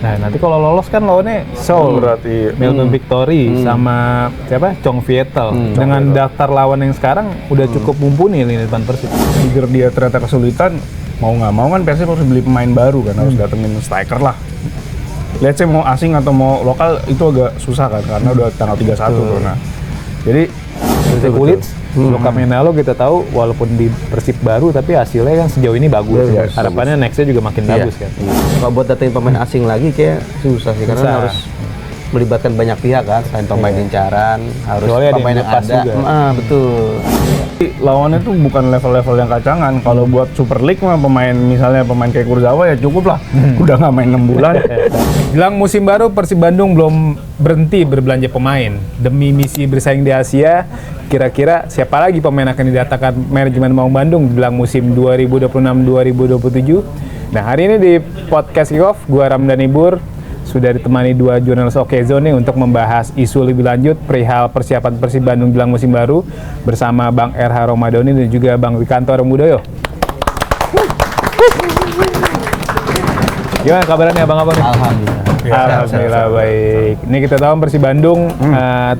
Nah, nanti kalau lolos kan lawannya Seoul, berarti Melbourne Victory sama siapa? Chong Vietel. Dengan daftar lawan yang sekarang udah cukup mumpuni lini depan Persib. jujur dia ternyata kesulitan, mau nggak mau kan Persib harus beli pemain baru kan, harus datengin striker lah. Let's say mau asing atau mau lokal itu agak susah kan, karena udah tanggal 31 tuh. Nah, jadi Kulit, Luka Menalo kita tahu walaupun di Persib baru tapi hasilnya kan sejauh ini bagus. Bagus, Harapannya nextnya juga makin bagus kan. Kalau buat datengin pemain asing lagi kayak susah sih, karena Susah. harus melibatkan banyak pihak kan, selain pemain incaran, harus Kecuali ada yang pemain yang lepas ada. juga. Betul. lawannya tuh bukan level-level yang kacangan. Kalau buat Super League mah misalnya pemain kayak Kurzawa ya cukup lah. Udah nggak main 6 bulan. Jelang musim baru, Persib Bandung belum berhenti berbelanja pemain. Demi misi bersaing di Asia, kira-kira siapa lagi pemain akan didatangkan manajemen Maung Bandung jelang musim 2026-2027? Nah, hari ini di Podcast Kickoff, gua Ramdan Ibur sudah ditemani dua jurnalis Okezone nih untuk membahas isu lebih lanjut perihal persiapan Persib Bandung jelang musim baru bersama Bang RH Romadoni dan juga Bang Wikanto Armudoyo. Gimana kabarnya Abang-abang? Alhamdulillah. Alhamdulillah baik. Ini kita tahu Persib Bandung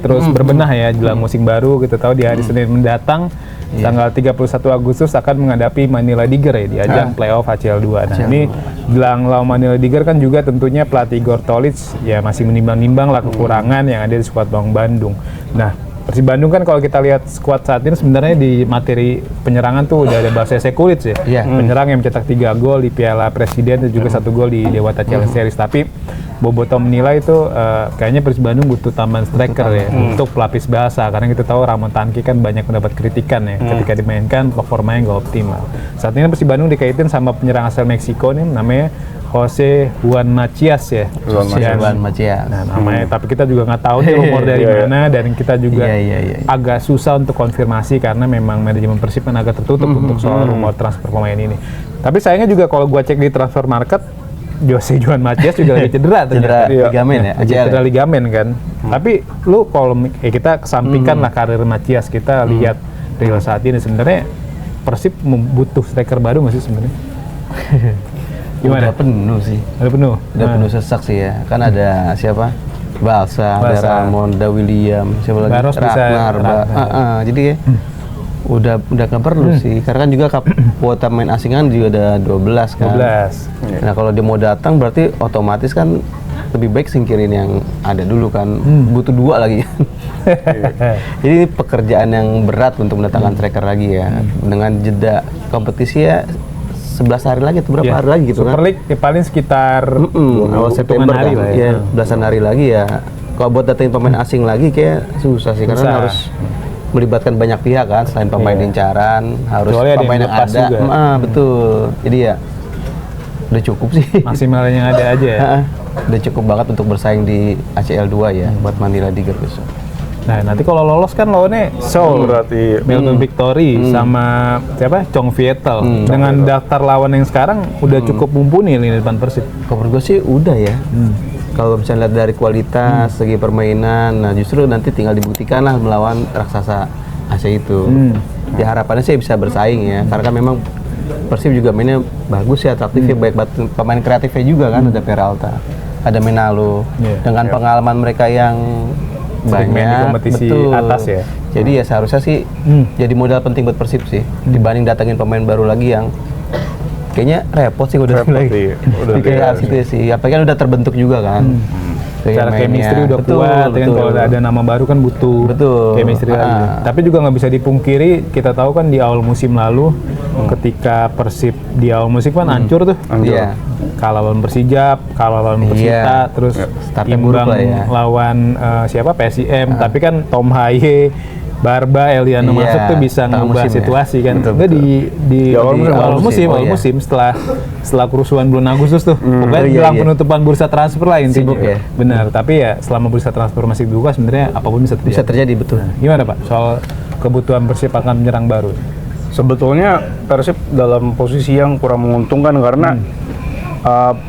terus berbenah ya jelang musim baru. Kita tahu di hari Senin mendatang tanggal 31 Agustus akan menghadapi Manila Tiger ya di ajang playoff ACL 2. Nah, ini jelang lawan Manila Tiger kan juga tentunya pelatih Igor Tolic ya masih menimbang-nimbang lah kekurangan yang ada di skuad Maung Bandung. Nah, Persib Bandung kan kalau kita lihat skuad saat ini sebenarnya di materi penyerangan tuh udah ada Basese Kulit ya. Penyerang yang mencetak 3 gol di Piala Presiden dan juga 1 gol di Dewata Challenge Series. Tapi Boboto menilai itu kayaknya Persib Bandung butuh tambahan striker ya untuk pelapis bahasa, karena kita tahu Ramon Tanki kan banyak mendapat kritikan ya ketika dimainkan performanya nggak optimal. Saat ini Persib Bandung dikaitin sama penyerang asal Meksiko nih namanya Jose Juan Macias ya. Juan Macias. Nah, namanya, tapi kita juga nggak tahu nih rumor dari mana, dan kita juga agak susah untuk konfirmasi karena memang manajemen Persib kan agak tertutup untuk soal rumor transfer pemain ini. Tapi sayangnya juga kalau gua cek di transfer market, Jose Juan Macias juga lagi cedera ternyata. Ligamen ya, Cedera ligamen kan. Tapi lu kalau kita kesampingkan lah karir Macias, kita lihat real saat ini sebenarnya Persib butuh striker baru nggak sih sebenarnya? Gimana? Udah penuh sih. Udah penuh? Udah penuh sesak sih ya. Kan ada siapa? Balsa, ada Ramon, ada William, siapa lagi? Baros bisa Ragnar. Jadi ya udah nggak perlu sih. Karena kan juga kuota main asing kan juga ada 12 kan. 12. Nah, kalau dia mau datang berarti otomatis kan lebih baik singkirin yang ada dulu kan. Butuh 2 lagi. Jadi ini pekerjaan yang berat untuk mendatangkan striker lagi ya. Dengan jeda kompetisi ya 11 hari lagi atau berapa hari lagi gitu Super kan. League ya paling sekitar awal September hari kan. lah ya. Belasan hari lagi ya. Kalau buat datengin pemain asing lagi kayak susah sih, karena harus melibatkan banyak pihak kan, selain pemain incaran, harus kecuali pemain yang ada. Betul. Jadi ya udah cukup sih. Maksimal yang ada aja ya. Udah cukup banget untuk bersaing di ACL 2 ya buat Manila Tiger besok. Nah, nanti kalau lolos kan lawannya Seoul, berarti Melbourne Victory sama siapa? Chong Vietel. Dengan daftar lawan yang sekarang udah cukup mumpuni lini depan Persib. Kalau menurut gue sih udah ya. Kalau misalnya lihat dari kualitas, segi permainan, nah justru nanti tinggal dibuktikan lah melawan raksasa AC itu. Ya harapannya sih bisa bersaing ya, karena kan memang Persib juga mainnya bagus ya, atraktif ya, baik pemain kreatifnya juga kan, ada Peralta, ada Menalo, dengan pengalaman mereka yang banyak di kompetisi atas ya. Jadi ya seharusnya sih jadi modal penting buat Persib sih, dibanding datangin pemain baru lagi yang kayaknya repot sih udah lagi. Kayak gitu sih. Apa kan udah terbentuk juga kan. Secara chemistry udah kuat, kalau ada nama baru kan butuh chemistry lagi. Tapi juga nggak bisa dipungkiri, kita tahu kan di awal musim lalu ketika Persib di awal musim kan hancur tuh. Kalah lawan Persijap, kalah lawan Persita, terus imbang lawan siapa PSIM. Tapi kan Tom Haye, Barba, Eliano masuk tuh bisa ngubah situasi kan. Enggak di awal musim setelah kerusuhan bulan Agustus tuh. Pokoknya jelang penutupan bursa transfer lah intinya. Benar, tapi ya selama bursa transfer masih dibuka sebenarnya apapun bisa terjadi. Bisa terjadi, betul. Nah, gimana Pak soal kebutuhan Persib akan menyerang baru? Sebetulnya Persib dalam posisi yang kurang menguntungkan karena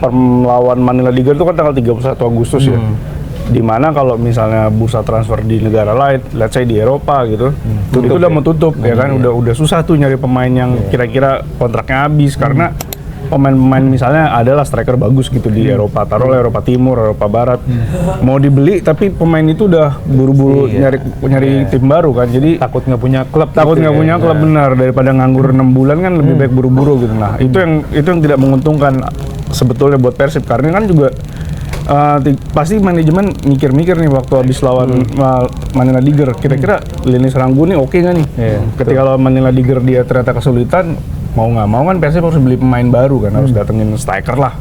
perlawan Manila Tiger itu kan tanggal 31 Agustus ya. Dimana kalau misalnya bursa transfer di negara lain, let's say di Eropa gitu, itu udah mau tutup ya kan, udah susah tuh nyari pemain yang kira-kira kontraknya habis karena pemain-pemain misalnya adalah striker bagus gitu di Eropa, taruhlah Eropa Timur, Eropa Barat, mau dibeli tapi pemain itu udah buru-buru nyari tim baru kan, jadi Takut nggak punya klub. takut nggak punya klub, benar, daripada nganggur 6 bulan kan lebih baik buru-buru gitu. Nah itu yang tidak menguntungkan sebetulnya buat Persib, karena kan juga pasti manajemen mikir-mikir nih waktu habis lawan Manila Diger, kira-kira lini serang gue nih oke nggak nih? Ketika lawan Manila Diger dia ternyata kesulitan, mau nggak mau kan Persib harus beli pemain baru kan, harus datengin striker lah.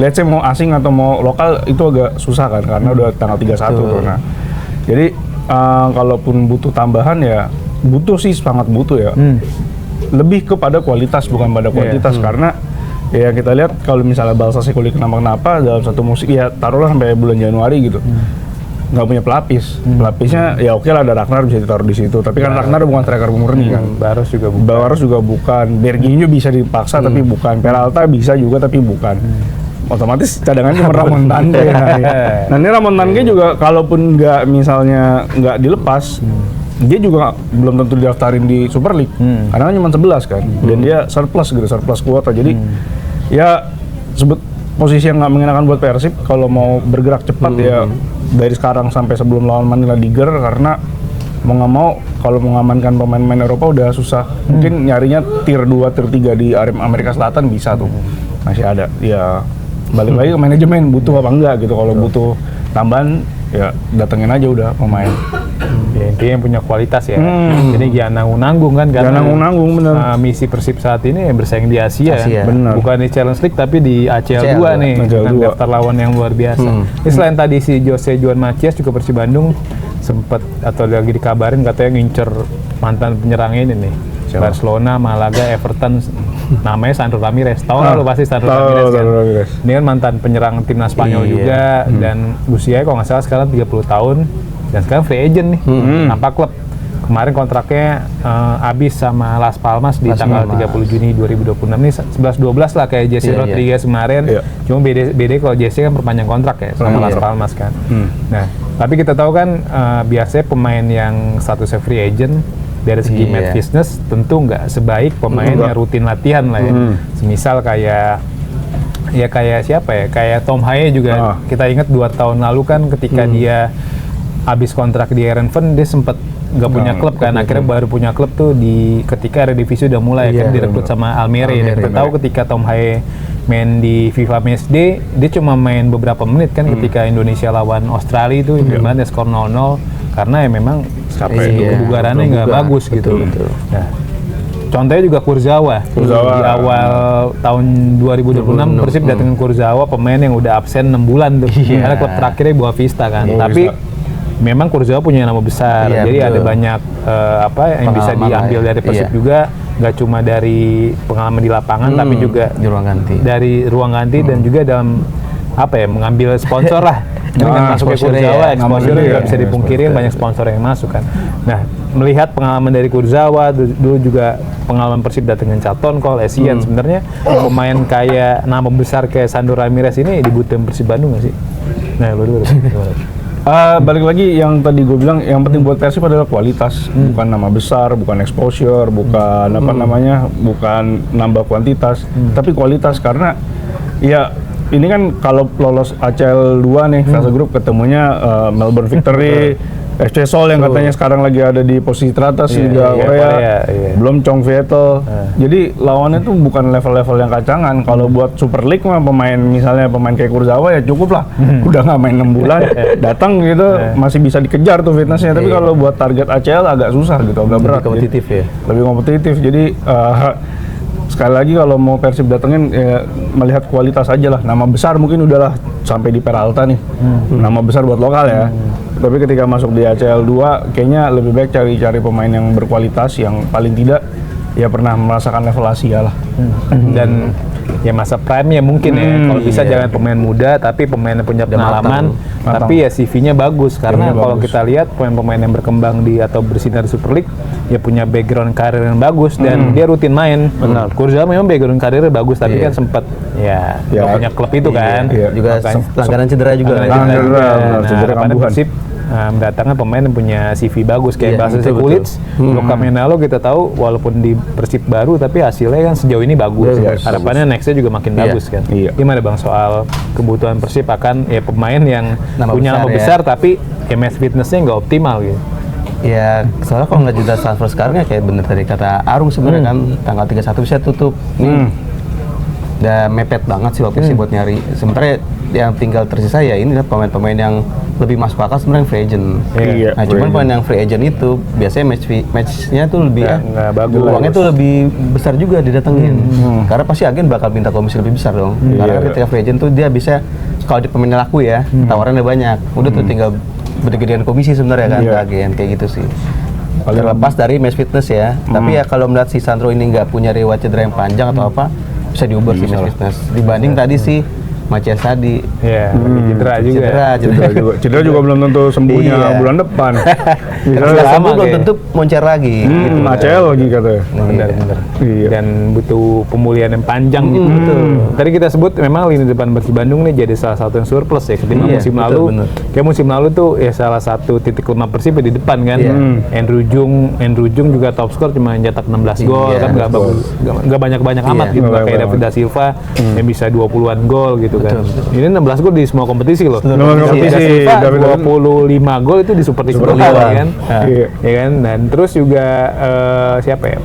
Let's say mau asing atau mau lokal itu agak susah kan, karena udah tanggal 31 tuh. Nah, jadi kalaupun butuh tambahan ya butuh sih, sangat butuh ya. Lebih kepada kualitas bukan pada kuantitas, karena ya kita lihat kalau misalnya Balsa Sekuli kenapa dalam satu musim ya taruhlah sampai bulan Januari gitu, nggak punya pelapis. Pelapisnya ya oke lah, ada Ragnar bisa ditaruh di situ, tapi kan Ragnar bukan striker murni kan. Barros juga bukan. Berginho bisa dipaksa tapi bukan. Peralta bisa juga tapi bukan. Otomatis cadangannya cuma Ramon Tange. Nah ini Ramon Tange juga kalaupun nggak dilepas, dia juga belum tentu didaftarin di Super League, karena cuma 11 kan, dan dia surplus kuota. Jadi ya sebut posisi yang nggak mengenakan buat Persib kalau mau bergerak cepat ya dari sekarang sampai sebelum lawan Manila Diger, karena mau nggak mau kalau mengamankan pemain-pemain Eropa udah susah. Mungkin nyarinya tier 2, tier 3 di Amerika Selatan bisa tuh, masih ada. Ya balik lagi ke manajemen, butuh apa enggak gitu. Kalau butuh tambahan ya datengin aja udah pemain. Ya, intinya yang punya kualitas ya. Jadi jangan nanggung-nanggung kan, karena bener. Misi Persib saat ini bersaing di Asia. Bener. Bukan di Challenge League tapi di ACL 2 nih, dengan daftar lawan yang luar biasa. Ini selain tadi si Jose Juan Matias, juga Persib Bandung sempat atau lagi dikabarin katanya ngincer mantan penyerang ini nih. Barcelona, Malaga, Everton, namanya Sandro Ramirez. Tahu nggak lo pasti Sandro Ramirez kan? Ini kan mantan penyerang timnas Spanyol juga, dan usianya kalau nggak salah sekarang 30 tahun, dan sekarang free agent nih, tanpa klub. Kemarin kontraknya habis sama Las Palmas di tanggal 30 Juni 2026 nih, 11-12 lah kayak Jesse Rodriguez kemarin. Cuma beda kalau Jesse kan perpanjang kontrak ya sama Las Palmas kan. Nah, tapi kita tahu kan biasanya pemain yang statusnya free agent dari segi match fitness tentu nggak sebaik pemain yang rutin latihan lah ya. Semisal kayak siapa ya? Kayak Tom Haye juga. Kita ingat 2 tahun lalu kan ketika dia habis kontrak di Eindhoven, dia sempat nggak punya klub kan. Akhirnya baru punya klub tuh ketika Eredivisie udah mulai kan, direkrut sama Almere. Dan kita tahu ketika Tom Haye main di FIFA Matchday, dia cuma main beberapa menit kan ketika Indonesia lawan Australia itu, di mana skor 0-0 karena ya memang kebugarannya nggak bagus gitu. Nah, contohnya juga Kurzawa. Di awal tahun 2026 Persib datengin Kurzawa, pemain yang udah absen 6 bulan tuh. Karena klub terakhirnya Boavista kan. Tapi memang Kurzawa punya nama besar. Jadi ada banyak yang bisa diambil dari Persib juga. Nggak cuma dari pengalaman di lapangan, tapi juga dari ruang ganti dan juga dalam mengambil sponsor lah. Dengan masuknya Kurzawa, exposure nggak bisa dipungkiri, banyak sponsor yang masuk kan. Nah, melihat pengalaman dari Kurzawa, dulu juga pengalaman Persib datengin Charlton Cole, Essien, sebenarnya pemain kayak nama besar kayak Sandro Ramirez ini dibutuhin Persib Bandung nggak sih? Nah, lu dulu. Balik lagi yang tadi gue bilang, yang penting buat Persib adalah kualitas, bukan nama besar, bukan exposure, bukan bukan nambah kuantitas, tapi kualitas. Karena ya ini kan kalau lolos ACL 2 nih, fase grup ketemunya Melbourne Victory, FC Seoul yang katanya sekarang lagi ada di posisi teratas Liga Korea, belum Chong Vietel. Jadi lawannya tuh bukan level-level yang kacangan. Kalau buat Super League mah misalnya pemain kayak Kurzawa ya cukup lah, udah nggak main 6 bulan, datang gitu masih bisa dikejar tuh fitnessnya. Tapi kalau buat target ACL agak susah gitu, agak berat. Lebih kompetitif. Jadi sekali lagi kalau mau Persib datengin ya melihat kualitas aja lah. Nama besar mungkin udahlah sampai di Peralta nih, nama besar buat lokal ya. Tapi ketika masuk di ACL 2 kayaknya lebih baik cari pemain yang berkualitas, yang paling tidak ya pernah merasakan level Asia lah. Dan ya masa prime ya mungkin ya, kalau bisa jangan pemain muda tapi pemain yang punya pengalaman, tapi ya CV-nya bagus. Karena kalau kita lihat pemain-pemain yang berkembang di atau bersinar di Super League ya punya background karir yang bagus dan dia rutin main. Kurzawa memang background karirnya bagus, tapi kan sempat nggak punya klub itu kan. Juga langganan cedera juga. Cedera kambuhan. Persib mendatangkan pemain yang punya CV bagus kayak Iya, Basel betul, Kulic, betul. Luka Menalo kita tahu walaupun di Persib baru tapi hasilnya kan sejauh ini bagus. Bagus. Harapannya nextnya juga makin Iya. bagus kan. Iya. Gimana Bang soal kebutuhan Persib akan ya pemain yang Nama punya nama besar, ya. besar tapi match fitnessnya nggak optimal gitu. Ya, soalnya kalau nggak jeda transfer sekarang ya kayak bener tadi kata Arung sebenarnya kan tanggal 31 bisa tutup. Udah mepet banget sih waktu sih buat nyari. Sementara yang tinggal tersisa ya ini pemain-pemain yang lebih masuk akal sebenarnya free agent. Iya, Nah, free cuman agent. pemain yang free agent itu biasanya matchnya tuh lebih Nggak bagus. uangnya tuh lebih besar juga didatengin. Karena pasti agen bakal minta komisi lebih besar dong. Karena kan ketika free agent tuh dia bisa kalau di pemainnya laku ya, tawarannya banyak. Udah tuh tinggal gede-gedean komisi sebenarnya kan Iya. ke agen kayak gitu sih. Terlepas dari match fitness ya. Tapi ya kalau melihat si Sandro ini nggak punya riwayat cedera yang panjang atau apa, bisa diubah sih match fitness. Dibanding tadi sih Matias Sadi. Iya, cedera juga. Cedera juga belum tentu sembuhnya Iya. bulan depan. Kalau Lama sembuh belum kayak. tentu moncer lagi. gitu. ACL lagi katanya. Benar-benar. Iya. Dan butuh pemulihan yang panjang gitu. Tadi kita sebut memang lini depan Persib Bandung nih jadi salah satu yang surplus ya. Ketimbang Iya, musim betul, lalu, bener. kayak musim lalu tuh ya salah satu titik lemah Persib ya di depan kan. Iya. Andrew Jung juga top skor cuma nyetak 16 gol Iya, kan nggak betul. bagus, nggak banyak-banyak Iya. amat gitu. Nggak Nggak kayak banyak David da Silva yang bisa 20-an gol gitu kan. Betul. Ini 16 gol di semua kompetisi loh. Nomor kompetisi, Da Silva David 25 gol itu di Super League Super pertama League. kan. Iya. Ya kan, dan terus juga siapa ya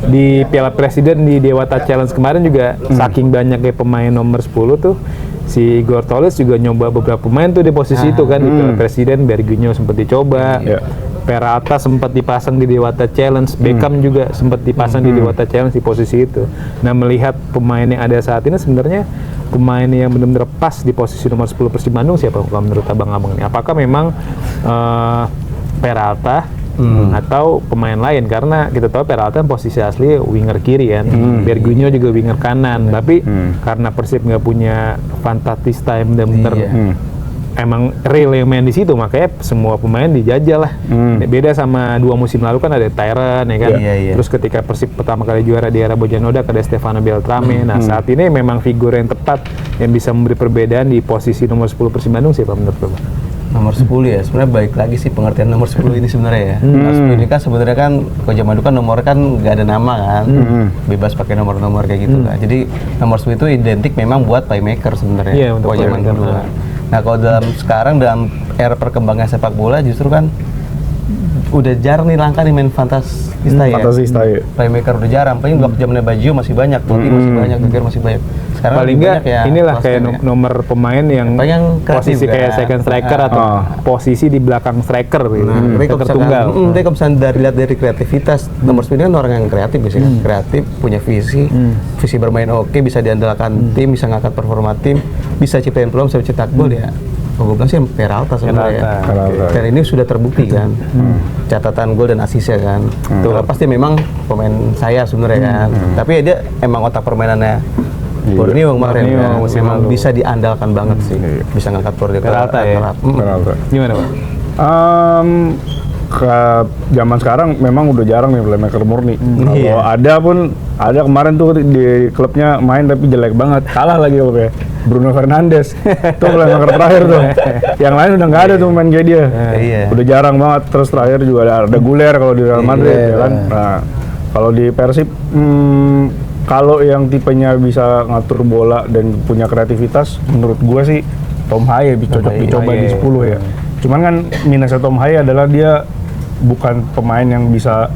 di Piala Presiden di Dewata Challenge kemarin juga saking banyaknya pemain nomor 10 tuh si Gortolis juga nyoba beberapa pemain tuh di posisi itu kan di Piala Presiden. Berginho sempat dicoba, Iya. Peralta sempat dipasang di Dewata Challenge, Beckham juga sempat dipasang di Dewata Challenge di posisi itu. Nah, melihat pemain yang ada saat ini sebenarnya pemain yang benar-benar pas di posisi nomor 10 Persib Bandung siapa kalau menurut abang-abang ini? Apakah memang Peralta atau pemain lain? Karena kita tahu Peralta posisi asli winger kiri kan, Berginho juga winger kanan. Tapi karena Persib nggak punya fantasista yang benar-benar Iya. emang real yang main di situ, makanya semua pemain dijajal lah. Beda sama 2 musim lalu kan ada Tyron ya kan. Iya, iya. Terus ketika Persib pertama kali juara di era Bojanoda ada Stefano Beltrame. Nah, saat ini memang figur yang tepat yang bisa memberi perbedaan di posisi nomor 10 Persib Bandung siapa menurut Bapak? Nomor 10 ya, sebenarnya balik lagi sih pengertian nomor 10 ini sebenarnya ya. Nomor 10 ini kan sebenarnya kan kalau zaman dulu kan nomor kan nggak ada nama kan, bebas pakai nomor-nomor kayak gitu kan. Jadi nomor 10 itu identik memang buat playmaker sebenarnya. Iya, untuk kalau zaman playmaker. dulu kan. Nah kalau sekarang dalam era perkembangan sepak bola justru kan udah jarang nih langka nih main fantasista ya. Fantasista ya. Playmaker udah jarang, paling waktu zamannya Baggio masih banyak, Totti masih banyak, Tuker masih banyak. Sekarang Paling lebih nggak banyak ya, inilah kayak Klasen ya. nomor pemain yang Paling yang kreatif posisi kayak kan. second striker atau posisi di belakang striker gitu. Tapi kalau Striker misalkan, tunggal. tapi kalau misalkan lihat dari kreativitas, nomor 9 kan orang yang kreatif biasanya, kreatif, punya visi, visi bermain oke, bisa diandalkan tim, bisa ngangkat performa tim, bisa ciptain peluang, bisa cetak gol ya. Kalau gue bilang sih Peralta sebenarnya ya. Peralta. Dan ini sudah terbukti kan, catatan gol dan asisnya kan. Terlepas dia memang pemain saya sebenarnya kan, tapi ya dia emang otak permainannya Borneo kemarin Borneo kan, musim memang lalu. bisa diandalkan banget sih, bisa ngangkat Borneo ke Peralta ya? atas. Peralta. Gimana Pak? Ke zaman sekarang memang udah jarang nih playmaker murni. Kalau Iya. ada pun ada kemarin tuh di klubnya main tapi jelek banget, kalah lagi klubnya. Bruno Fernandes itu playmaker terakhir tuh. Yang lain udah nggak ada tuh main kayak dia. Iya. Udah jarang banget. Terus terakhir juga ada Guler kalau di Real Madrid Iya. ya kan. Nah, kalau di Persib kalau yang tipenya bisa ngatur bola dan punya kreativitas, menurut gua sih Tom Haye cocok Haye. dicoba di Haye. 10 ya. Cuman kan minusnya Tom Haye adalah dia bukan pemain yang bisa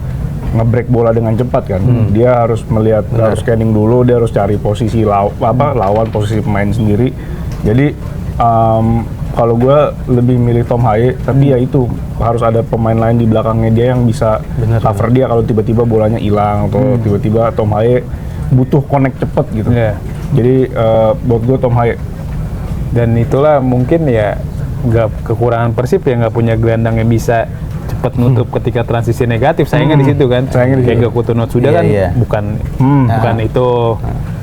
nge-break bola dengan cepat kan. Dia harus melihat, harus scanning dulu, dia harus cari posisi lawan, posisi pemain sendiri. Jadi kalau gue lebih milih Tom Haye, tapi ya itu harus ada pemain lain di belakangnya dia yang bisa cover dia kalau tiba-tiba bolanya hilang atau tiba-tiba Tom Haye butuh connect cepet gitu. Iya. Jadi buat gue Tom Haye. Dan itulah mungkin ya nggak kekurangan Persib ya nggak punya gelandang yang bisa cepat nutup ketika transisi negatif. Sayangnya di situ kan. Sayangnya di Kayak situ. Gakuto Notsuda Iya, kan iya. bukan itu.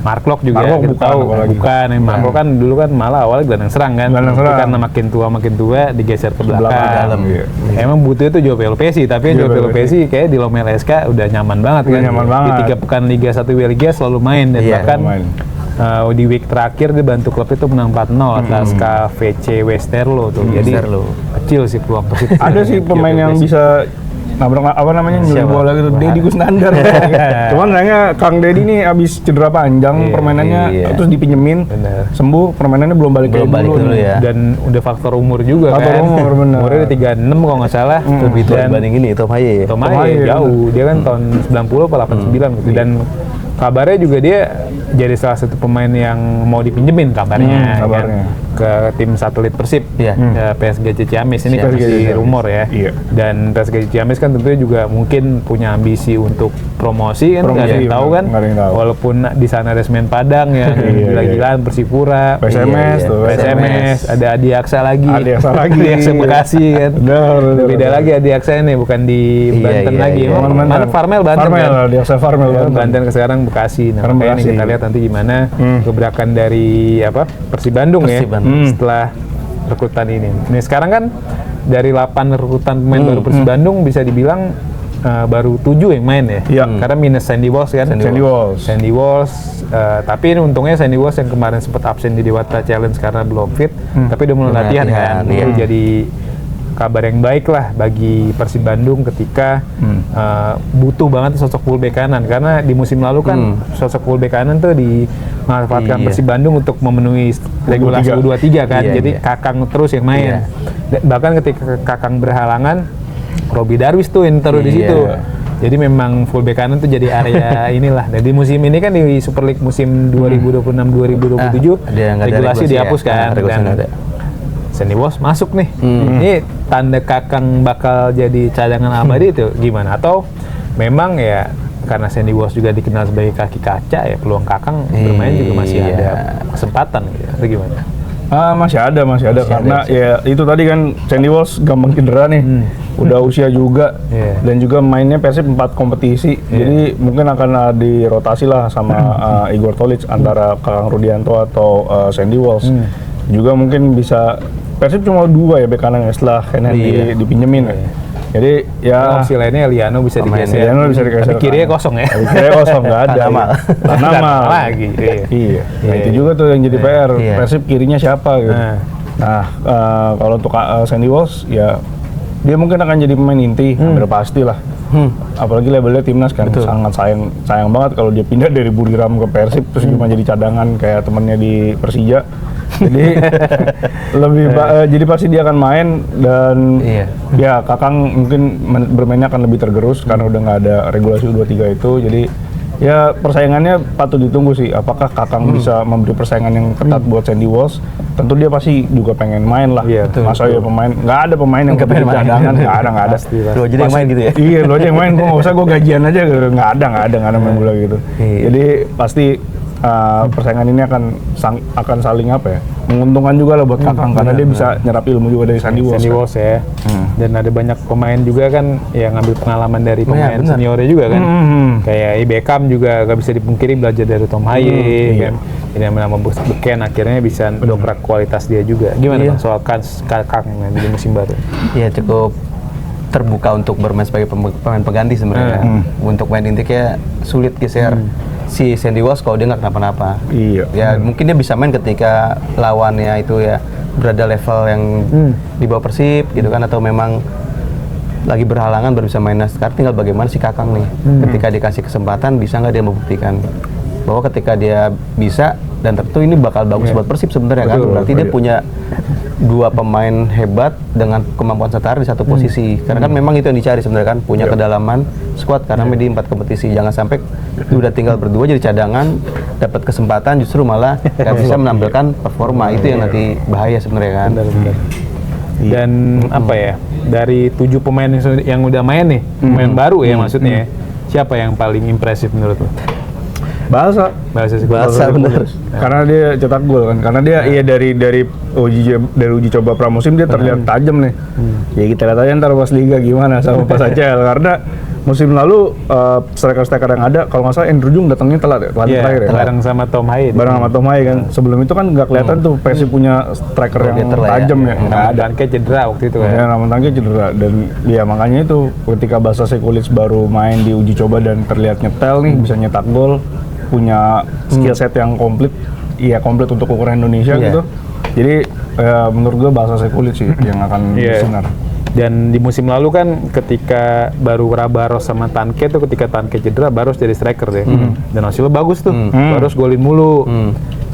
Mark Locke juga Mark Locke kita bukan, tahu apalagi. bukan. Mark Locke kan dulu kan malah awalnya gelandang serang kan. Gelandang Tapi serang. karena makin tua digeser ke belakang. belakang, dalam, iya. Emang butuh itu Joe Pelopesi, tapi Joe Joe Pelopesi kayak di Lomel SK udah nyaman banget Udah kan. nyaman Di banget. 3 pekan Liga 1 Liga selalu main dan Iya, bahkan main. Di week terakhir dia bantu klub itu menang 4-0 atas KVC Westerlo tuh. Jadi Westerlo. kecil sih peluang Persib. Ada sih pemain yang bisa nabrak apa namanya nyuri bola gitu, Dedi Kusnandar. Cuman sayangnya Kang Dedi nih abis cedera panjang, permainannya terus dipinjemin, sembuh, permainannya belum balik kayak dulu ya. Dan udah faktor umur juga Faktor kan. umur, bener. Umurnya udah 36 kalau nggak salah. Lebih tua Dan dibanding ini Tomaye ya. Tomaye jauh, dia kan tahun 90 atau 89 gitu. Dan kabarnya juga dia jadi salah satu pemain yang mau dipinjemin kabarnya, kabarnya. Kan? Ke tim satelit Persib, Iya. PSG Ciamis ini PSG masih Ciamis. rumor ya. Iya. Dan PSG Ciamis kan tentunya juga mungkin punya ambisi untuk promosi kan, nggak ada yang tahu kan. nggak ada yang tahu. Walaupun di sana ada semen Padang yang gila-gilaan Persipura, PSMS tuh, PSMS, ada Adi Aksa lagi, Adi Aksa lagi. Adi Aksa Bekasi kan. Benar. Beda lagi Adi Aksa ini, bukan di Banten lagi. iya. Emang mana Farmel Banten Farmel, kan? dia Farmel Ya, Banten. Banten ke sekarang Bekasi. Nah, Sekarang makanya Bekasi. kita lihat nanti gimana gebrakan dari Persib Bandung ya. Persib Bandung. Setelah rekrutan ini. Nih sekarang kan dari 8 rekrutan pemain baru Persib Bandung bisa dibilang baru 7 yang main ya. Iya. Karena minus Sandy Walsh kan. Sandy Walsh. Sandy Walsh, tapi ini untungnya Sandy Walsh yang kemarin sempat absen di Dewata Challenge karena belum fit, tapi udah mulai latihan kan. Iya. Itu jadi kabar yang baik lah bagi Persib Bandung ketika butuh banget sosok fullback kanan, karena di musim lalu kan sosok fullback kanan tuh dimanfaatkan Persib Bandung untuk memenuhi regulasi U23 kan. Jadi Kakang terus yang main. Bahkan ketika Kakang berhalangan, Robi Darwis tuh yang taruh di situ. Jadi memang fullback kanan tuh jadi area inilah. Dan di musim ini kan di Super League musim 2026-2027 regulasi dihapus kan. Dan Sandy Walsh masuk nih. Ini tanda Kakang bakal jadi cadangan abadi itu gimana? Atau memang ya karena Sandy Walsh juga dikenal sebagai kaki kaca ya, peluang Kakang bermain juga masih ada kesempatan gitu. Atau gimana? Masih ada karena ya itu tadi kan Sandy Walsh gampang cedera nih. Udah usia juga dan juga mainnya Persib 4 kompetisi. Jadi mungkin akan dirotasi lah sama Igor Tolic antara Kakang Rudianto atau Sandy Walsh. Juga mungkin bisa Persib cuma 2 ya bek kanan ya setelah Kenan dipinjemin ya. Jadi ya opsi lainnya Liano bisa digeser. Liano bisa digeser. Tapi kirinya kosong ya. Tapi kirinya kosong nggak ada. Nama lagi. Iya. Nah itu juga tuh yang jadi PR. Persib kirinya siapa gitu. Nah kalau untuk Sandy Walsh ya dia mungkin akan jadi pemain inti, hampir pasti lah. Apalagi labelnya timnas kan, sangat sayang banget kalau dia pindah dari Buriram ke Persib terus cuma jadi cadangan kayak temennya di Persija. Jadi jadi pasti dia akan main dan ya Kakang mungkin bermainnya akan lebih tergerus karena udah nggak ada regulasi U23 itu. Jadi ya persaingannya patut ditunggu sih. Apakah Kakang bisa memberi persaingan yang ketat buat Sandy Walsh? Tentu dia pasti juga pengen main lah. Masa ya pemain nggak ada pemain yang pengen cadangan, nggak ada. Lu aja yang main gitu ya? Iya, lu aja yang main. Gua nggak usah, gua gajian aja. Nggak ada main bola gitu. Jadi pasti persaingan ini akan saling apa ya, menguntungkan juga lah buat Kakang karena dia bisa nyerap ilmu juga dari Sandy Walsh. Sandy Walsh ya. Dan ada banyak pemain juga kan yang ngambil pengalaman dari pemain seniornya juga kan. Kayak Beckham juga gak bisa dipungkiri belajar dari Tom Haye kan. Jadi yang menambah Beken akhirnya bisa mendongkrak kualitas dia juga. Gimana Bang soal Kakang di musim baru? Iya cukup terbuka untuk bermain sebagai pemain pengganti sebenarnya. Untuk main inti kayak sulit geser si Sandy Walsh kalau dia nggak kenapa-napa. Ya mungkin dia bisa main ketika lawannya itu ya berada level yang di bawah Persib gitu kan, atau memang lagi berhalangan baru bisa main. Sekarang tinggal bagaimana si Kakang nih ketika dikasih kesempatan bisa nggak dia membuktikan bahwa ketika dia bisa, dan tentu ini bakal bagus buat Persib sebenarnya kan. Berarti dia punya 2 pemain hebat dengan kemampuan setara di satu posisi. Karena kan memang itu yang dicari sebenarnya kan, punya kedalaman squad karena di 4 kompetisi. Jangan sampai udah tinggal berdua jadi cadangan, dapat kesempatan justru malah nggak bisa menampilkan performa. Itu yang nanti bahaya sebenarnya kan. Dan apa ya, dari 7 pemain yang udah main nih, pemain baru ya maksudnya, siapa yang paling impresif menurut lo? Bahasa bener. Karena dia cetak gol kan, karena dia dari uji coba pramusim dia terlihat tajam nih. Ya kita lihat aja ntar pas liga gimana sama pas ACL, karena musim lalu striker-striker yang ada kalau nggak salah Andrew Jung datangnya telat terakhir ya. Bareng sama Tom Haye. Bareng sama Tom Haye kan. Sebelum itu kan nggak kelihatan tuh Persib punya striker yang tajam ya. Nggak ada. Tangke cedera waktu itu kan. Ya, namun Tangke cedera dan ya makanya itu ketika Basa Sekulic baru main di uji coba dan terlihat nyetel nih bisa nyetak gol. punya skill set yang komplit, komplit untuk ukuran Indonesia Iya. gitu. Jadi menurut gue Balsa Sekulit sih yang akan bersinar. Dan di musim lalu kan ketika baru Baros sama Tanke tuh, ketika Tanke cedera Baros jadi striker deh. Dan hasilnya bagus tuh. Baros golin mulu.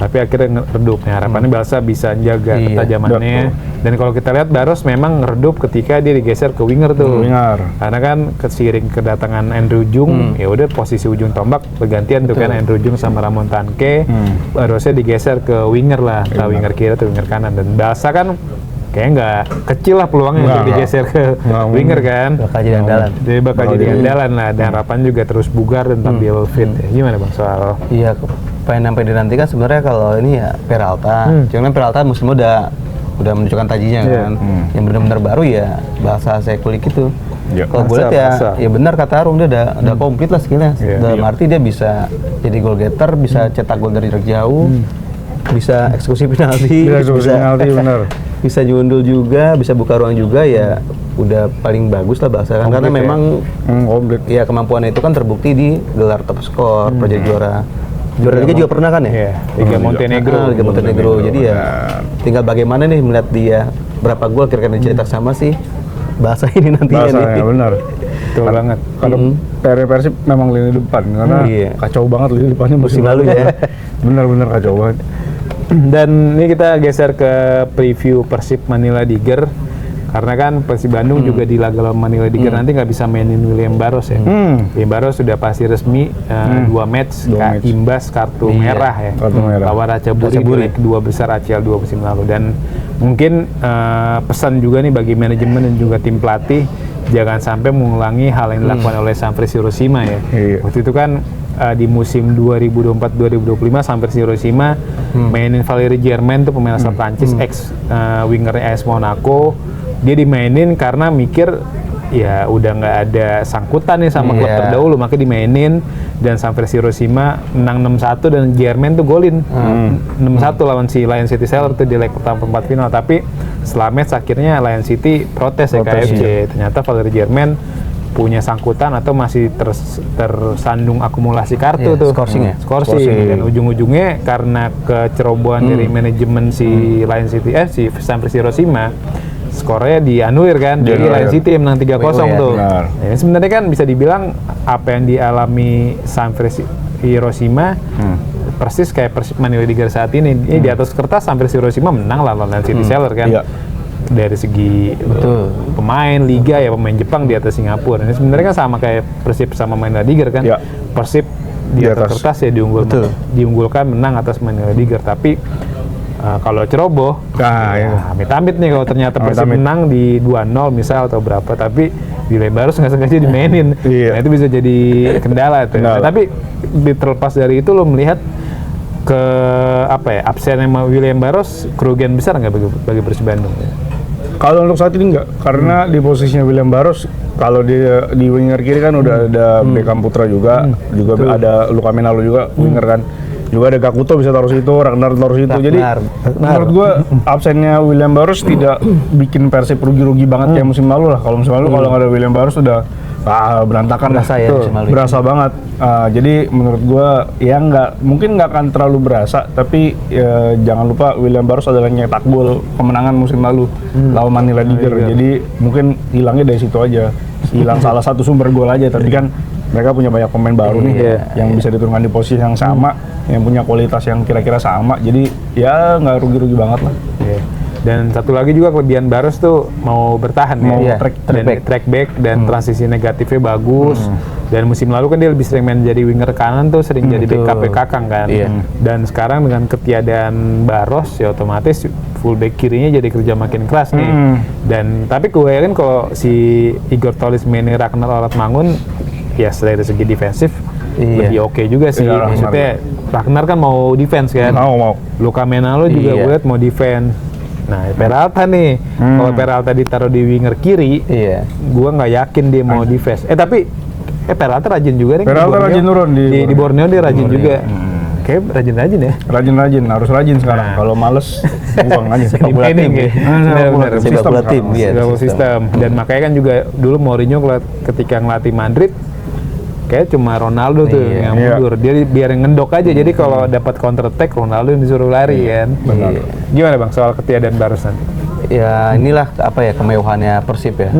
Tapi akhirnya redup. Nah, harapannya Balsa bisa jaga ketajamannya. Dan kalau kita lihat Baros memang redup ketika dia digeser ke winger tuh. Karena kan seiring kedatangan Andrew Jung, ya udah posisi ujung tombak bergantian tuh kan Andrew Jung sama Ramon Tanke. Barosnya digeser ke winger lah, ke winger kiri atau winger kanan. Dan Balsa kan kayaknya nggak kecil lah peluangnya untuk digeser ke winger kan. Bakal jadi andalan. Jadi bakal jadi andalan lah. Dan harapan juga terus bugar dan tampil fit. Gimana Bang soal? Iya, pemain sampai dinantikan sebenarnya kalau ini ya Peralta. Cuman Peralta musim udah menunjukkan tajinya kan. Yang benar-benar baru ya Balsa Sekulit itu. Kalau gue lihat ya benar kata Arung, dia udah komplit lah skillnya. Dalam arti dia bisa jadi goal getter, bisa cetak gol dari jarak jauh, bisa eksekusi penalti, bener. bisa nyundul juga, bisa buka ruang juga, ya udah paling bagus lah Balsa kan. Karena memang komplit. ya kemampuannya itu kan terbukti di gelar top skor, jadi juara Liga juga pernah kan ya? Liga Montenegro. Liga Montenegro. Jadi ya tinggal bagaimana nih melihat dia berapa gol kira-kira dicetak sama si Balsa ini nantinya nih. Ya benar. Betul banget. Kalau Persib memang lini depan karena kacau banget lini depannya musim lalu ya. Benar-benar kacau banget. Dan ini kita geser ke preview Persib Manila Diger. Karena kan Persib Bandung juga di laga lawan Manila Diger nanti nggak bisa mainin William Baros ya. William Baros sudah pasti resmi 2 match imbas kartu merah ya. Lawan Ratchaburi di leg kedua besar ACL 2 musim lalu. Dan mungkin pesan juga nih bagi manajemen dan juga tim pelatih, jangan sampai mengulangi hal yang dilakukan oleh Sanfrecce Hiroshima ya. Waktu itu kan di musim 2024-2025 Sanfrecce Hiroshima mainin Valéry Germain tuh pemain asal Prancis, ex winger AS Monaco. Dia dimainin karena mikir ya udah nggak ada sangkutan nih sama klub terdahulu, makanya dimainin dan Sanfrecce Hiroshima menang 6-1 dan Germain tuh golin 6-1 lawan si Lion City Sailor tuh di leg pertama perempat final. Tapi setelah match akhirnya Lion City protes ya ke AFC. Ternyata Valéry Germain punya sangkutan atau masih tersandung akumulasi kartu tuh scoring. Dan ujung-ujungnya karena kecerobohan dari manajemen si Lion City si Sanfrecce Hiroshima, skornya dianulir kan, jadi Lion City menang 3-0 tuh. Ini sebenarnya kan bisa dibilang apa yang dialami Sanfrecce Hiroshima persis kayak Persib Manila Diger saat ini. Ini di atas kertas Sanfrecce Hiroshima menang lah lawan City Sailor kan. Dari segi pemain liga ya, pemain Jepang di atas Singapura. Ini sebenarnya kan sama kayak Persib sama Manila Diger kan. Persib di atas kertas ya diunggulkan menang atas Manila Diger, tapi kalau ceroboh, amit-amit nih kalau ternyata Persib menang di 2-0 misal atau berapa, tapi William Baros nggak sengaja dimainin. Nah, itu bisa jadi kendala tuh. Nah, tapi terlepas dari itu lo melihat ke absennya William Baros kerugian besar nggak bagi Persib Bandung? Kalau untuk saat ini enggak, karena di posisinya William Baros, kalau dia di winger kiri kan udah ada Beckham Putra juga ada Luka Menalo juga winger kan. Juga ada Gakuto bisa taruh situ, Ragnar taruh situ. Jadi menurut gue absennya William Baros tidak bikin Persib rugi-rugi banget kayak musim lalu lah. Kalau musim lalu kalau nggak ada William Baros udah berantakan berasa ya musim lalu. Berasa banget. Jadi menurut gue ya mungkin nggak akan terlalu berasa, tapi jangan lupa William Baros adalah nyetak gol kemenangan musim lalu lawan Manila Diger. Jadi mungkin hilangnya dari situ aja. Hilang salah satu sumber gol aja, tapi kan mereka punya banyak pemain baru nih yang bisa diturunkan di posisi yang sama, yang punya kualitas yang kira-kira sama, jadi ya nggak rugi-rugi banget lah. Dan satu lagi juga kelebihan Baros tuh mau bertahan track back dan transisi negatifnya bagus. Dan musim lalu kan dia lebih sering main jadi winger kanan tuh, sering jadi backup Kakang kan. Dan sekarang dengan ketiadaan Baros ya otomatis fullback kirinya jadi kerja makin keras nih. Dan tapi gue yakin kalau si Igor Tolis mainin Ragnar Oratmangun ya dari segi defensif lebih oke juga sih. Maksudnya Ragnar kan mau defense kan. Mau. Luka Menalo juga gue liat mau defense. Nah, Peralta nih, kalau Peralta ditaruh di winger kiri, gue nggak yakin dia mau defense. Tapi Peralta rajin juga nih. Peralta rajin turun di Borneo dia rajin juga. Kayak rajin-rajin ya. Rajin, harus rajin sekarang. Kalau males, buang aja. Sepak bola tim ya. Sistem. Dan makanya kan juga dulu Mourinho ketika ngelatih Madrid, kayak cuma Ronaldo tuh yang mundur. Dia biar ngendok aja. Jadi kalau dapat counter attack Ronaldo yang disuruh lari kan. Benar. Gimana Bang soal ketiadaan Barus nanti? Ya inilah apa ya kemewahannya Persib ya.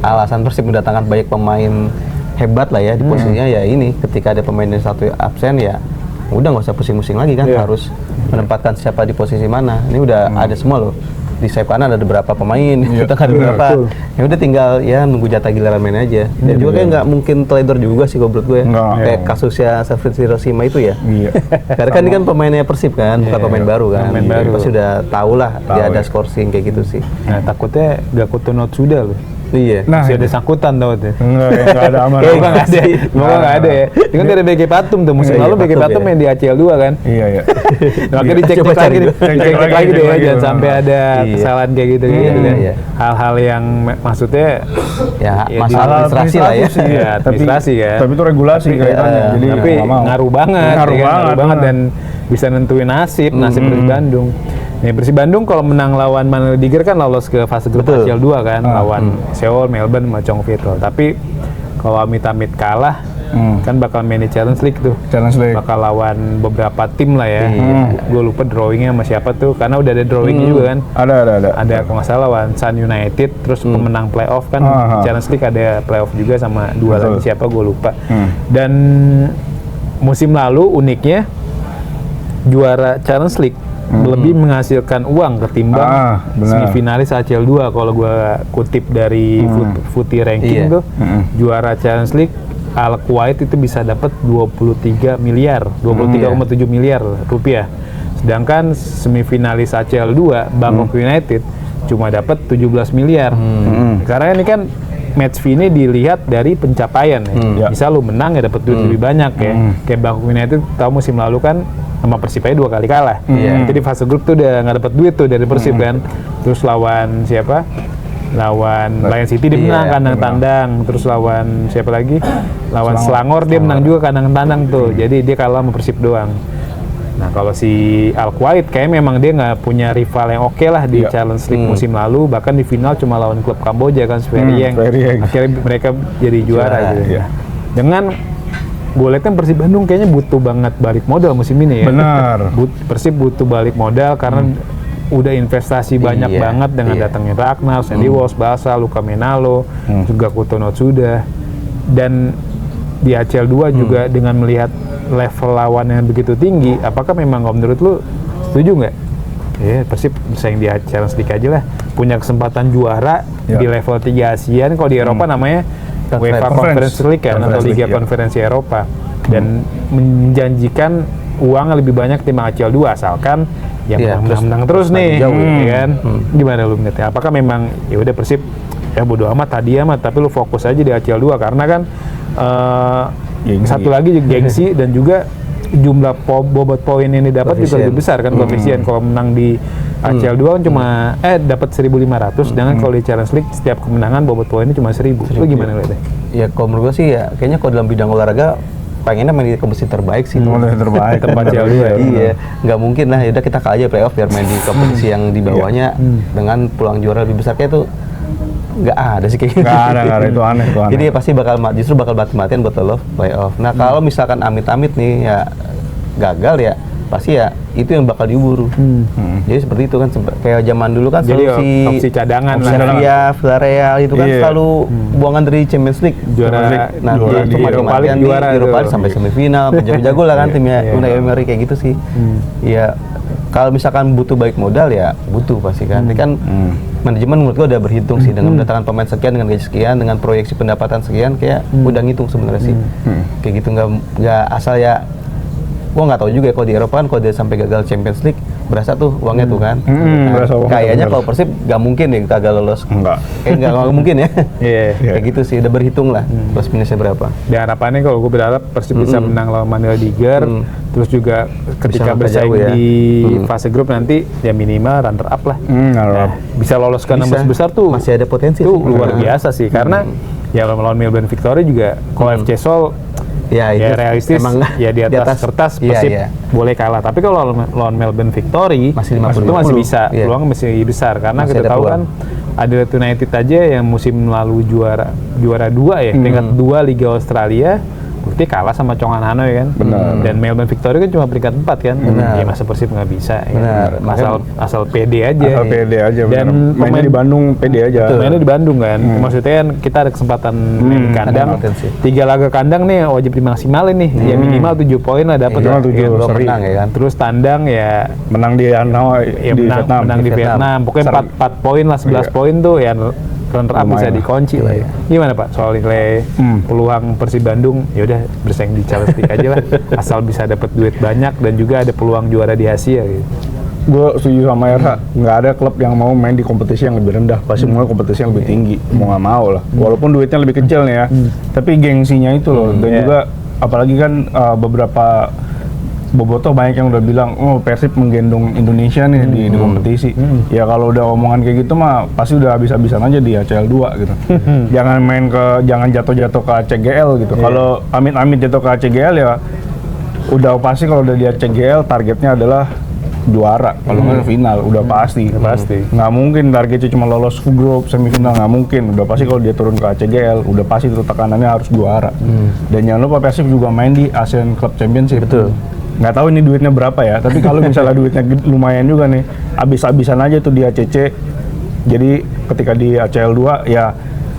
Alasan Persib mendatangkan banyak pemain hebat lah ya di posisinya ya ini ketika ada pemain yang satu absen ya udah nggak usah pusing-pusing lagi kan harus menempatkan siapa di posisi mana. Ini udah ada semua loh. Di sayap kanan ada beberapa pemain, kita kan ada beberapa. Ya udah tinggal ya nunggu jatah giliran main aja. Dan juga kayak nggak mungkin teledor juga sih menurut gue. Kayak kasusnya Safri Rosima itu ya. Karena kan ini kan pemainnya Persib kan, bukan pemain baru kan. Pemain baru. Pasti udah tahu lah dia ada scoring kayak gitu sih. Nah takutnya Gakuto Notsuda loh. Iya. Nah, masih ada sangkutan tau tuh. Enggak ada aman. Semoga nggak ada. Semoga nggak ada ya. Itu kan dari BG Patum tuh musim lalu BG Patum main di ACL 2 kan. Iya. Makanya dicek lagi deh ya, jangan sampai ada kesalahan kayak gitu kan. Hal-hal yang maksudnya ya masalah administrasi lah ya. Iya, administrasi ya. Tapi itu regulasi kaitannya. Jadi tapi ngaruh banget. Ngaruh banget dan bisa nentuin nasib Persib Bandung. Nih Persib Bandung kalau menang lawan Manuel Diger kan lolos ke fase grup ACL 2 kan, lawan Seoul, Melbourne, sama Chongqing. Tapi kalau amit-amit kalah, kan bakal main di Challenge League tuh. Challenge League. Bakal lawan beberapa tim lah ya. Gue lupa drawingnya sama siapa tuh, karena udah ada drawingnya juga kan. Ada. Ada kalau nggak salah lawan Sun United, terus pemenang playoff kan. Challenge League ada playoff juga sama dua lagi siapa gue lupa. Dan musim lalu uniknya juara Challenge League lebih menghasilkan uang ketimbang semifinalis ACL 2 kalau gue kutip dari Footy Ranking tuh juara Challenge League Al Kuwait itu bisa dapat 23 miliar 23,7 miliar rupiah, sedangkan semifinalis ACL 2 Bangkok United cuma dapat 17 miliar. Karena ini kan match fee ini dilihat dari pencapaian ya. Misal lu menang ya dapat duit lebih banyak ya. Kayak Bangkok United tahu musim lalu kan sama Persib aja 2 kali kalah. Jadi fase grup tuh udah nggak dapat duit tuh dari Persib kan. Terus lawan siapa? Lawan Lion City dia menang kandang tandang. Terus lawan siapa lagi? Lawan Selangor dia menang juga kandang tandang tuh. Jadi dia kalah sama Persib doang. Nah kalau si Al Kuwait kayak memang dia nggak punya rival yang oke lah di Challenge League musim lalu, bahkan di final cuma lawan klub Kamboja kan, Sverieng. Akhirnya mereka jadi juara gitu. Dengan gue lihat kan Persib Bandung kayaknya butuh banget balik modal musim ini ya. Benar. Persib butuh balik modal karena udah investasi banyak banget dengan datangnya Ragnar, Sandy Walsh, Basa, Luka Menalo, juga Gakuto Notsuda. Dan di ACL 2 juga dengan melihat level lawan yang begitu tinggi, apakah memang menurut lu setuju nggak? Persib bersaing di Challenge League aja lah, punya kesempatan juara di level 3 ASEAN. Kalau di Eropa namanya UEFA Conference League kan, atau Liga Konferensi Eropa, dan menjanjikan uang lebih banyak timbang ACL 2 asalkan yang menang terus nih, kan? Gimana lu melihatnya? Apakah memang ya udah Persib ya bodo amat tadi amat, tapi lu fokus aja di ACL 2 karena kan satu lagi gengsi dan juga jumlah bobot poin yang didapat juga lebih besar kan koefisien. Kalau menang di ACL 2 kan cuma dapat 1.500, sedangkan kalau di Challenge League setiap kemenangan bobot poinnya cuma 1.000. Itu gimana lihatnya? Ya kalau menurut gue sih ya kayaknya kalau dalam bidang olahraga pengennya main di kompetisi terbaik sih. Terbaik. Tempat ACL 2 Iya, nggak mungkin lah. Yaudah kita kalah aja playoff biar main di kompetisi yang di bawahnya dengan peluang juara lebih besar. Kayak itu nggak ada sih kayak gitu. Nggak ada, itu aneh. Jadi ya pasti justru bakal mati-matian buat lolos playoff. Nah kalau misalkan amit-amit nih ya gagal ya pasti ya itu yang bakal diburu. Jadi seperti itu kan kayak zaman dulu kan jadi selalu opsi cadangan lah. Villarreal itu kan selalu buangan dari Champions League. Juara di Europa League sampai semifinal, jago-jago lah kan timnya Unai Emery kayak gitu sih. Ya kalau misalkan butuh balik modal ya butuh pasti kan. Ini kan manajemen menurut gua udah berhitung sih dengan mendatangkan pemain sekian, dengan gaji sekian, dengan proyeksi pendapatan sekian, kayak udah ngitung sebenarnya sih. Kayak gitu nggak asal ya. Gua nggak tahu juga kalau di Eropa kan kalau dia sampai gagal Champions League berasa tuh uangnya tuh kan. Kayaknya kalau Persib nggak mungkin ya gagal lolos. Nggak mungkin ya. Kayak gitu sih udah berhitung lah plus minusnya berapa. Dan harapannya kalau gue berharap Persib bisa menang lawan Manuel Diger, terus juga ketika bersaing di fase grup nanti ya minimal runner up lah. Bisa lolos ke 16 besar tuh. Masih ada potensi tuh luar biasa sih karena ya lawan Melbourne Victory juga kalau FC Seoul ya realistis emang ya di atas kertas Persib boleh kalah, tapi kalau lawan Melbourne Victory itu masih bisa, peluang masih besar karena kita tahu kan Adelaide United aja yang musim lalu juara 2 ya, peringkat 2 Liga Australia bukti kalah sama Chong'an Hanoi kan. Benar. Dan Melbourne Victory kan cuma peringkat 4 kan. Benar. Ya masa Persib nggak bisa. Benar. Ya. Asal pede aja. Asal pede aja. Dan mainnya di Bandung pede aja. Mainnya di Bandung kan. Maksudnya kan kita ada kesempatan main di kandang. Ada potensi. 3 laga kandang nih wajib dimaksimalin nih. Ya minimal 7 poin lah dapat. Minimal 7, belum seri. menang ya kan. Terus tandang ya Menang di Hanoi, ya di menang, Vietnam. menang di Vietnam. Pokoknya Seri. 4 poin lah, 11 Iya. poin tuh ya runner up bisa Lumayan lah. dikunci lah ya. Gimana Pak soal nilai peluang Persib Bandung? Ya udah bersaing di Champions League aja lah. Asal bisa dapat duit banyak dan juga ada peluang juara di Asia gitu. Gue setuju sama RH, nggak ada klub yang mau main di kompetisi yang lebih rendah, pasti mau kompetisi yang lebih tinggi, mau nggak mau lah. Walaupun duitnya lebih kecil nih ya, tapi gengsinya itu loh. Dan Iya. juga apalagi kan beberapa bobotoh banyak yang udah bilang, oh Persib menggendong Indonesia nih di kompetisi. Ya kalau udah omongan kayak gitu mah pasti udah habis-habisan aja di ACL 2 gitu. Jangan jatuh-jatuh ke ACGL gitu. Kalau amit-amit jatuh ke ACGL ya udah pasti kalau udah di ACGL targetnya adalah juara, kalau nggak final udah pasti. Pasti. Nggak mungkin targetnya cuma lolos grup semifinal, nggak mungkin. Udah pasti kalau dia turun ke ACGL, udah pasti itu tekanannya harus juara. Dan jangan lupa Persib juga main di Asian Club Championship. Betul. Nggak tahu ini duitnya berapa ya, tapi kalau misalnya duitnya lumayan juga nih, habis-habisan aja tuh di ACC. Jadi ketika di ACL 2 ya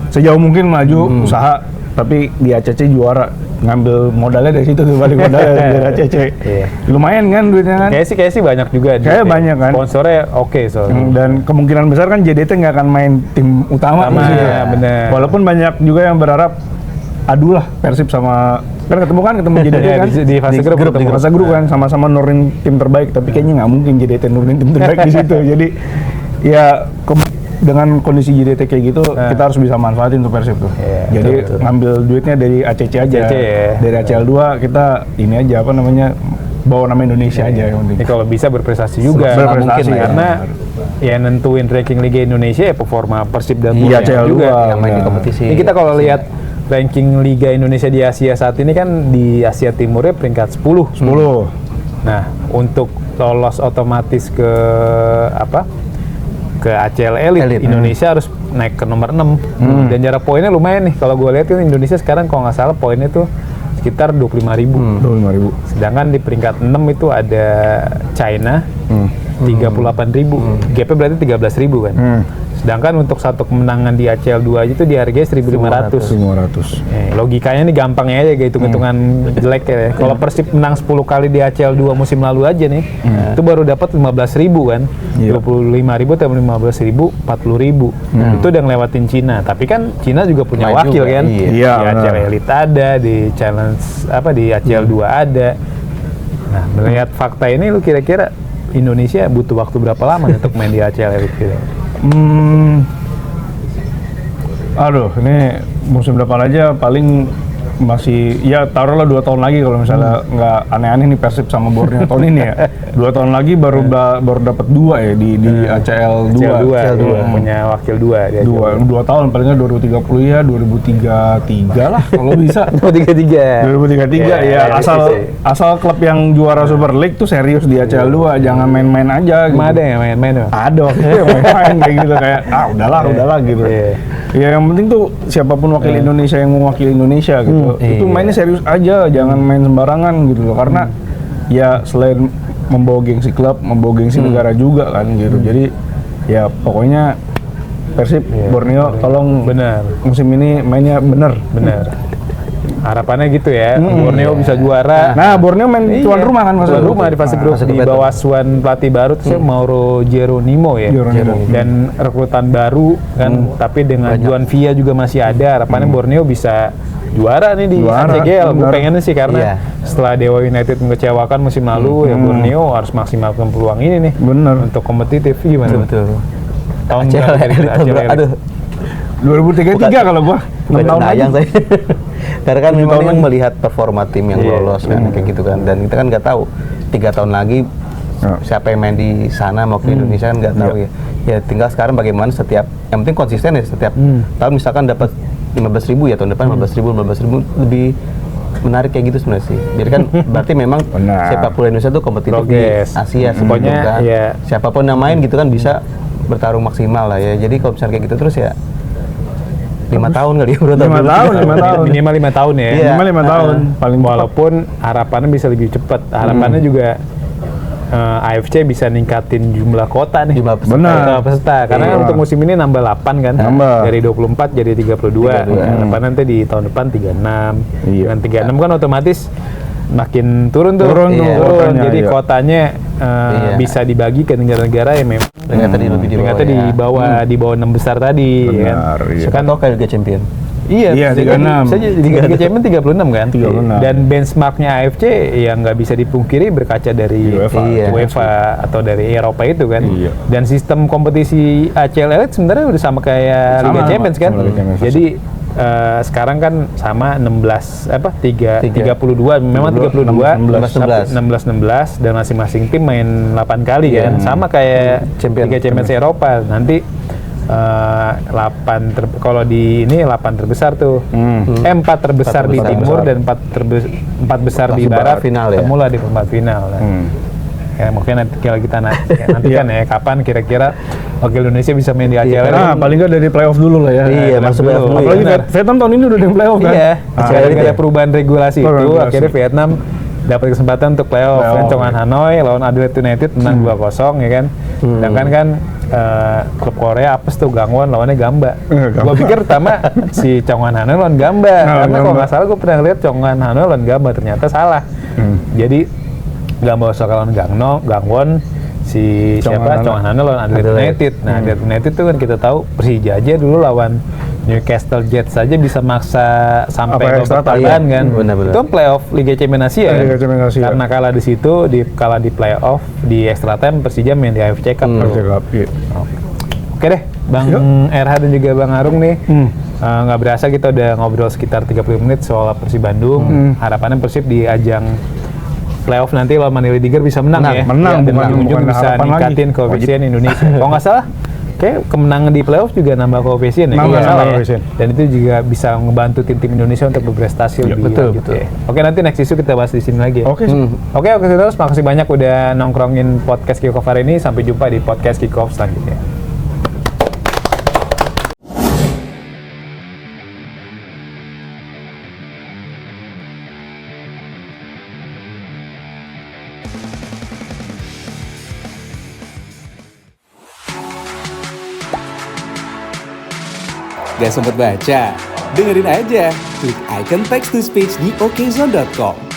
sejauh mungkin maju usaha, tapi di ACC juara, ngambil modalnya dari situ tuh, balik modalnya dari ACC. Iya. Lumayan kan duitnya kan? Kayak sih banyak juga. Kayaknya banyak kan? Sponsornya oke soalnya. Dan kemungkinan besar kan JDT nggak akan main tim utama Sama, di situ. ya, bener. Walaupun banyak juga yang berharap adu lah Persib sama kan ketemu JDT Ya, kan di fase grup ketemu. di fase grup kan sama-sama nurunin tim terbaik, tapi kayaknya nggak mungkin JDT nurunin tim terbaik di situ. Jadi ya dengan kondisi JDT kayak gitu kita harus bisa manfaatin tuh Persib tuh. Iya, Jadi betul. ngambil duitnya dari ACC aja. ACC ya. Dari ACL 2 kita ini aja apa namanya bawa nama Indonesia aja yang penting. Ini kalau bisa berprestasi juga. Berprestasi, Mungkin ya. karena ya nentuin ranking Liga Indonesia ya performa Persib dan Iya, Bola CL2 juga yang main di kompetisi. Ini kita kalau lihat ranking Liga Indonesia di Asia saat ini kan di Asia Timurnya peringkat 10. 10. Nah, untuk lolos otomatis ke apa? Ke ACL Elite, Indonesia harus naik ke nomor 6. Dan jarak poinnya lumayan nih. Kalau gue lihat kan Indonesia sekarang kalau nggak salah poinnya tuh sekitar 25.000. 25.000. Sedangkan di peringkat 6 itu ada China 38.000. Gapnya berarti 13.000 kan. Sedangkan untuk satu kemenangan di ACL 2 aja itu dihargai 1.500. 500. Logikanya nih gampangnya aja kayak hitung-hitungan jelek ya. Kalau Persib menang 10 kali di ACL 2 musim lalu aja nih, itu baru dapat 15.000 kan. Iya. 25.000 tambah 15.000, 40.000. Itu udah ngelewatin Cina. Tapi kan Cina juga punya Main wakil juga, kan. iya. Iya, Di ACL benar. Elite ada, di challenge di ACL 2 ada. Nah, melihat fakta ini lu kira-kira Indonesia butuh waktu berapa lama nih untuk main di ACL Elite gitu? Aduh, ini musim depan aja paling masih ya taruhlah 2 tahun lagi kalau misalnya nggak aneh-aneh nih Persib sama Borneo tahun ini ya. 2 tahun lagi baru dapat 2 ya di ACL 2. ACL 2, ACL iya, punya wakil 2 di ACL 2 tahun palingnya 2030 ya 2033 lah kalau bisa. 2033. 2033 ya asal klub yang juara Super League tuh serius di ACL 2, jangan main-main aja gitu. Ada yang main-main Bang? Ada waktu itu yang main-main kayak gitu kayak udahlah gitu. Iya. Ya yang penting tuh siapapun wakil Indonesia yang mewakili Indonesia gitu. Itu mainnya serius aja, jangan main sembarangan gitu loh. Karena ya selain membawa gengsi klub, membawa gengsi negara juga kan gitu. Jadi ya pokoknya Persib Borneo tolong Benar. musim ini mainnya bener. Harapannya gitu ya, Borneo bisa juara. Nah, Borneo main tuan rumah kan Tuan rumah di fase grup fase di grup bawah asuhan pelatih baru tuh Mauro Geronimo ya. Geronimo. Dan rekrutan baru kan, tapi dengan Juan Villa juga masih ada. Harapannya Borneo bisa juara nih di Juara, ACGL. Gue benar. pengennya sih karena Iya. setelah Dewa United mengecewakan musim lalu, ya Borneo harus maksimalkan peluang ini nih Bener. untuk kompetitif. Gimana? Betul. Tahun ACL berapa Elite, ACL Elite? aduh. 2033 kalau gua 6 tahun lagi. Sayang saya. Karena kan 7 memang tahun yang lagi. melihat performa tim yang Iya. lolos kan kayak gitu kan, dan kita kan nggak tahu 3 tahun lagi Ya. siapa yang main di sana mau ke Indonesia kan nggak tahu ya. Ya tinggal sekarang bagaimana setiap, yang penting konsisten ya setiap tahun misalkan dapat 15.000 ya tahun depan 15.000 lebih menarik kayak gitu sebenarnya sih. Jadi kan berarti memang Benar. sepak bola Indonesia tuh kompetitif di Progres. Asia Pokoknya, sebetulnya kan. ya. Siapapun yang main gitu kan bisa bertarung maksimal lah ya. Jadi kalau misalnya kayak gitu terus ya 5 tahun kali ya bro. 5 tahun. Minimal 5 tahun ya. Iya. Minimal 5 tahun. Paling Walaupun harapannya bisa lebih cepat. Harapannya juga AFC bisa ningkatin jumlah kota nih. Jumlah peserta. Benar. Jumlah peserta. Karena Iya. untuk musim ini nambah 8 kan. Nambah. Dari 24 jadi 32. 32. Harapannya nanti di tahun depan 36. Iya. Dengan 36 kan otomatis makin turun tuh. Turun tuh kotanya, Jadi iya. kotanya Iya. bisa dibagi ke negara-negara yang memang Ternyata lebih di bawah. ternyata di bawah 6 besar tadi. ya kan. Benar, iya. Kan total Liga Champion. Iya, Iya, bisa 36. jadi Liga Champions 36 kan? 36. Dan benchmarknya AFC yang nggak bisa dipungkiri berkaca dari UEFA. Iya. UEFA atau dari Eropa itu kan. Iya. Dan sistem kompetisi ACL Elite sebenarnya udah sama kayak Sama, Liga sama. Champions kan. Sama Liga Champions. Jadi sekarang kan sama 32 memang 32 16 dan masing-masing tim main 8 kali kan. Sama kayak Liga Champions Eropa. Nanti 8 kalau di ini 8 terbesar tuh. 4 terbesar di terbesar. timur dan 4 besar di Masuk barat final ya? ketemu lah di perempat final. Nah. Ya, mungkin nanti kalau kita nantikan ya kapan kira-kira wakil Indonesia bisa main di ACL. Nah, paling nggak dari playoff dulu lah ya. Iya, masuk playoff dulu. Apalagi Benar. Vietnam tahun ini udah di playoff kan. Iya, Ah, sekali ada perubahan regulasi itu, Regulasi. akhirnya Vietnam dapat kesempatan untuk playoff. Kan Chong'an Hanoi lawan Adelaide United menang 2-0 ya kan. Sedangkan kan klub Korea apes tuh Gangwon lawannya Gamba. Gamba. Gue pikir pertama si Chong'an Hanoi lawan Gamba. Karena kalau nggak salah gue pernah lihat Chong'an Hanoi lawan Gamba, ternyata salah. Jadi Gamba Osaka lawan Gangwon, si siapa Chong'an Hanoi lawan Adelaide United. Nah, Adelaide United tuh kan kita tahu Persija aja dulu lawan Newcastle Jets saja bisa maksa sampai Apa, babak extra time. tambahan kan. Benar-benar. Itu kan playoff Liga Champions Asia kan. Liga Champions Asia. Karena kalah di situ, kalah di playoff di extra time Persija main di AFC Cup. tuh. Iya. Oke deh, Bang RH dan juga Bang Arung nih. Nggak berasa kita udah ngobrol sekitar 30 menit soal Persib Bandung. Harapannya Persib di ajang playoff nanti lawan Manila Tiger bisa menang ya. menang, dan bukan ujung bisa harapan ningkatin lagi. koefisien Indonesia. Kalau nggak salah, kayak kemenangan di playoff juga nambah koefisien ya. Nambah Kalau nggak salah ya. koefisien. Dan itu juga bisa ngebantu tim-tim Indonesia untuk berprestasi lebih betul, lanjut betul. ya. Oke, nanti next issue kita bahas di sini lagi ya. Oke. Oke, terus makasih banyak udah nongkrongin podcast Kickoff hari ini. Sampai jumpa di podcast Kickoff selanjutnya. Gak sempet baca? Dengerin aja, klik icon text to speech di okezone.com.